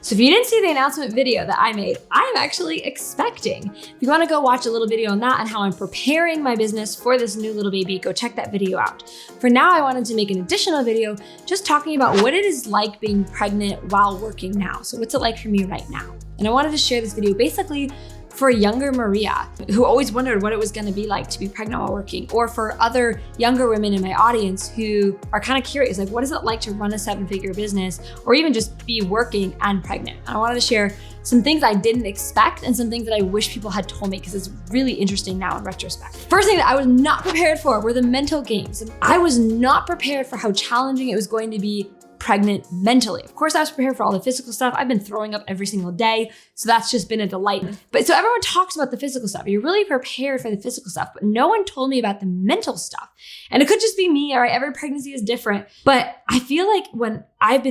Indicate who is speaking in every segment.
Speaker 1: So if you didn't see the announcement video that I made, I'm actually expecting. If you want to go watch a little video on that and how I'm preparing my business for this new little baby, go check that video out. For now, I wanted to make an additional video just talking about what it is like being pregnant while working now. So what's it like for me right now? And I wanted to share this video basically for younger Maria, who always wondered what it was gonna be like to be pregnant while working, or for other younger women in my audience who are kind of curious, like what is it like to run a 7-figure business, or even just be working and pregnant? And I wanted to share some things I didn't expect and some things that I wish people had told me because it's really interesting now in retrospect. First thing that I was not prepared for were the mental games. I was not prepared for how challenging it was going to be pregnant mentally. Of course, I was prepared for all the physical stuff. I've been throwing up every single day, so that's just been a delight. But so everyone talks about the physical stuff. You're really prepared for the physical stuff, but no one told me about the mental stuff. And it could just be me, all right? Every pregnancy is different. But I feel like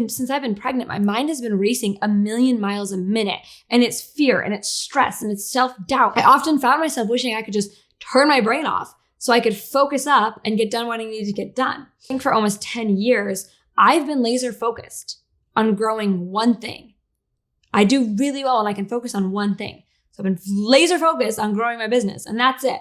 Speaker 1: since I've been pregnant, my mind has been racing 1,000,000 miles a minute, and it's fear and it's stress and it's self-doubt. I often found myself wishing I could just turn my brain off so I could focus up and get done what I needed to get done. I think for almost 10 years, I've been laser focused on growing one thing. I do really well when I can focus on one thing. So I've been laser focused on growing my business, and that's it.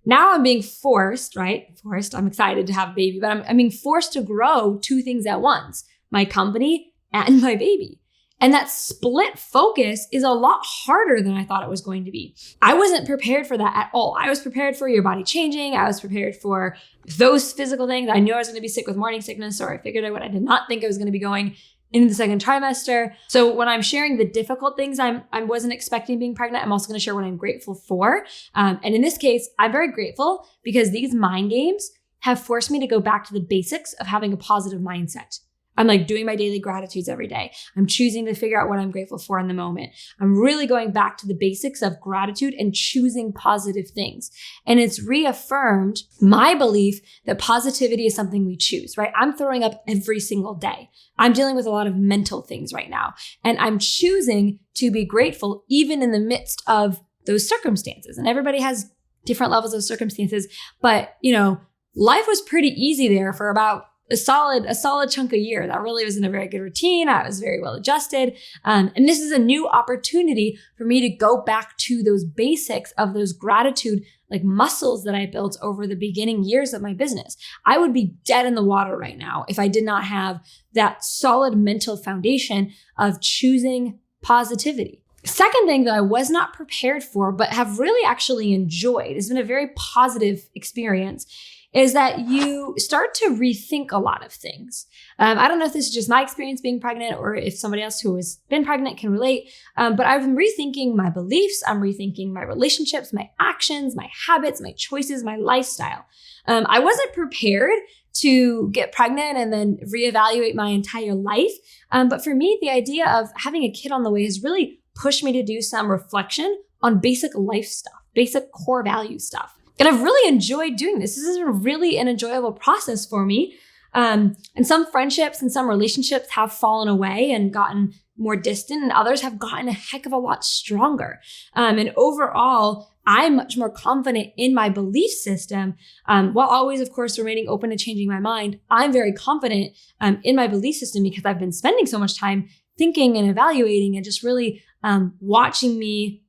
Speaker 1: Now I'm being forced, right? I'm excited to have a baby, but I'm being forced to grow 2 things at once, my company and my baby. And that split focus is a lot harder than I thought it was going to be. I wasn't prepared for that at all. I was prepared for your body changing. I was prepared for those physical things. I knew I was going to be sick with morning sickness, or I figured out what I did not think I was going to be going into the second trimester. So when I'm sharing the difficult things I wasn't expecting being pregnant, I'm also going to share what I'm grateful for. And in this case, I'm very grateful because these mind games have forced me to go back to the basics of having a positive mindset. I'm like doing my daily gratitudes every day. I'm choosing to figure out what I'm grateful for in the moment. I'm really going back to the basics of gratitude and choosing positive things. And it's reaffirmed my belief that positivity is something we choose, right? I'm throwing up every single day. I'm dealing with a lot of mental things right now. And I'm choosing to be grateful even in the midst of those circumstances. And everybody has different levels of circumstances. But, life was pretty easy there for about a solid chunk of year. That really was in a very good routine. I was very well adjusted. And this is a new opportunity for me to go back to those basics of those gratitude, like muscles that I built over the beginning years of my business. I would be dead in the water right now if I did not have that solid mental foundation of choosing positivity. Second thing that I was not prepared for, but have really actually enjoyed, has been a very positive experience, is that you start to rethink a lot of things. I don't know if this is just my experience being pregnant or if somebody else who has been pregnant can relate, but I've been rethinking my beliefs. I'm rethinking my relationships, my actions, my habits, my choices, my lifestyle. I wasn't prepared to get pregnant and then reevaluate my entire life. But for me, the idea of having a kid on the way has really pushed me to do some reflection on basic life stuff, basic core value stuff. And I've really enjoyed doing this. This has been really an enjoyable process for me. And some friendships and some relationships have fallen away and gotten more distant, and others have gotten a heck of a lot stronger. And overall, I'm much more confident in my belief system, while always, of course, remaining open to changing my mind. I'm very confident in my belief system because I've been spending so much time thinking and evaluating and just really watching me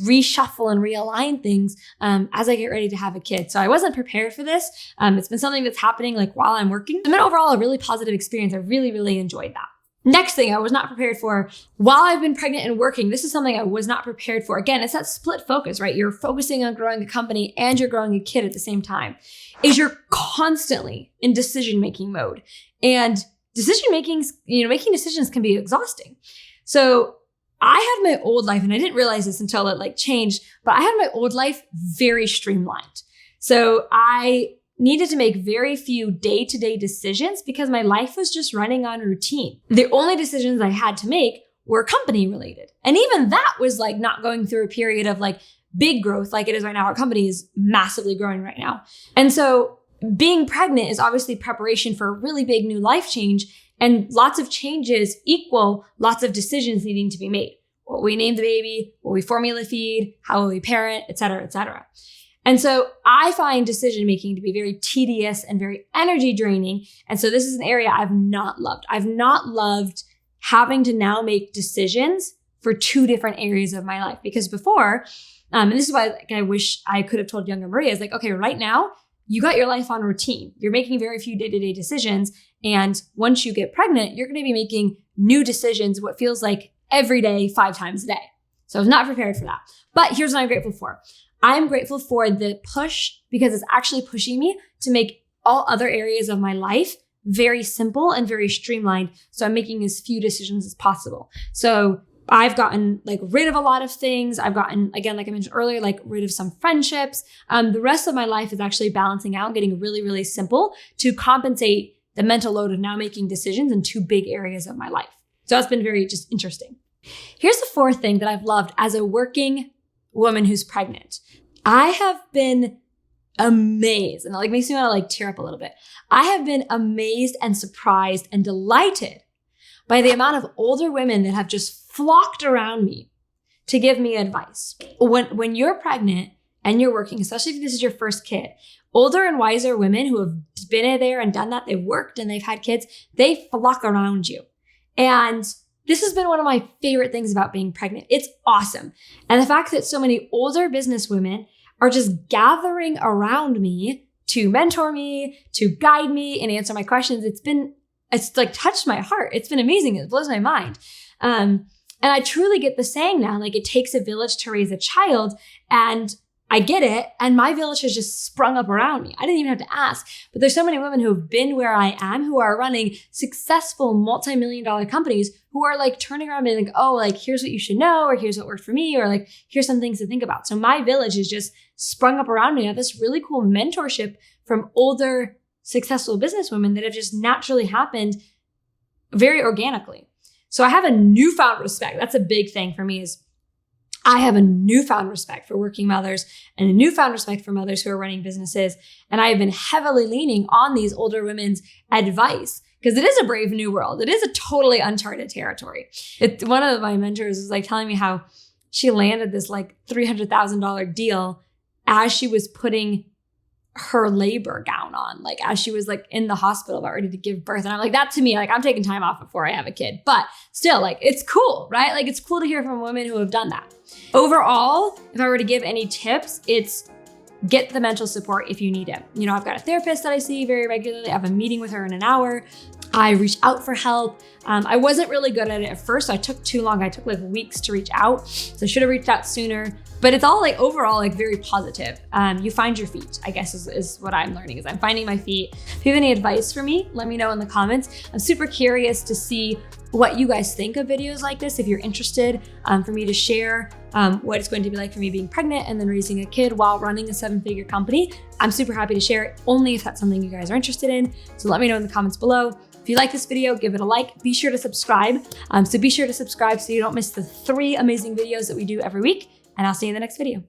Speaker 1: reshuffle and realign things as I get ready to have a kid. So I wasn't prepared for this. It's been something that's happening like while I'm working. It's been overall a really positive experience. I really, really enjoyed that. Next thing I was not prepared for while I've been pregnant and working, this is something I was not prepared for. Again, it's that split focus, right? You're focusing on growing a company and you're growing a kid at the same time, is you're constantly in decision-making mode. And making decisions can be exhausting. So I had my old life, and I didn't realize this until it changed, but I had my old life very streamlined. So I needed to make very few day-to-day decisions because my life was just running on routine. The only decisions I had to make were company related. And even that was not going through a period of big growth like it is right now. Our company is massively growing right now. And so being pregnant is obviously preparation for a really big new life change. And lots of changes equal lots of decisions needing to be made. What we name the baby, what we formula feed, how will we parent, et cetera, et cetera. And so I find decision making to be very tedious and very energy draining. And so this is an area I've not loved. I've not loved having to now make decisions for 2 different areas of my life. Because before, and this is why I wish I could have told younger Maria, is like, okay, right now, you got your life on routine. You're making very few day-to-day decisions. And once you get pregnant, you're going to be making new decisions, what feels like every day, 5 times a day. So I was not prepared for that. But here's what I'm grateful for. I'm grateful for the push because it's actually pushing me to make all other areas of my life very simple and very streamlined. So I'm making as few decisions as possible. So I've gotten rid of a lot of things. I've gotten, again, like I mentioned earlier, rid of some friendships. The rest of my life is actually balancing out and getting really, really simple to compensate the mental load of now making decisions in 2 big areas of my life. So that's been very just interesting. Here's the 4th thing that I've loved as a working woman who's pregnant. I have been amazed, and it makes me want to tear up a little bit. I have been amazed and surprised and delighted by the amount of older women that have just flocked around me to give me advice. When you're pregnant and you're working, especially if this is your first kid, older and wiser women who have been there and done that, they've worked and they've had kids, they flock around you. And this has been one of my favorite things about being pregnant. It's awesome. And the fact that so many older business women are just gathering around me to mentor me, to guide me and answer my questions. It's touched my heart. It's been amazing. It blows my mind. And I truly get the saying now, it takes a village to raise a child. And I get it. And my village has just sprung up around me. I didn't even have to ask, but there's so many women who have been where I am, who are running successful multi-million-dollar companies who are turning around and here's what you should know, or here's what worked for me, or here's some things to think about. So my village is just sprung up around me. I have this really cool mentorship from older, successful businesswomen that have just naturally happened very organically. So I have a newfound respect. That's a big thing for me is I have a newfound respect for working mothers and a newfound respect for mothers who are running businesses. And I have been heavily leaning on these older women's advice because it is a brave new world. It is a totally uncharted territory. One of my mentors was telling me how she landed this $300,000 deal as she was putting her labor gown on, as she was in the hospital about ready to give birth. And I'm that to me, I'm taking time off before I have a kid, but still it's cool, right? It's cool to hear from women who have done that. Overall, if I were to give any tips, it's get the mental support if you need it. I've got a therapist that I see very regularly. I have a meeting with her in an hour. I reach out for help. I wasn't really good at it at first. So I took too long. I took weeks to reach out. So I should have reached out sooner. But it's all overall very positive. You find your feet, I guess is what I'm learning is I'm finding my feet. If you have any advice for me, let me know in the comments. I'm super curious to see what you guys think of videos like this. If you're interested for me to share what it's going to be like for me being pregnant and then raising a kid while running a 7-figure company, I'm super happy to share it only if that's something you guys are interested in. So let me know in the comments below. If you like this video, give it a like. Be sure to subscribe. So be sure to subscribe so you don't miss the 3 amazing videos that we do every week. And I'll see you in the next video.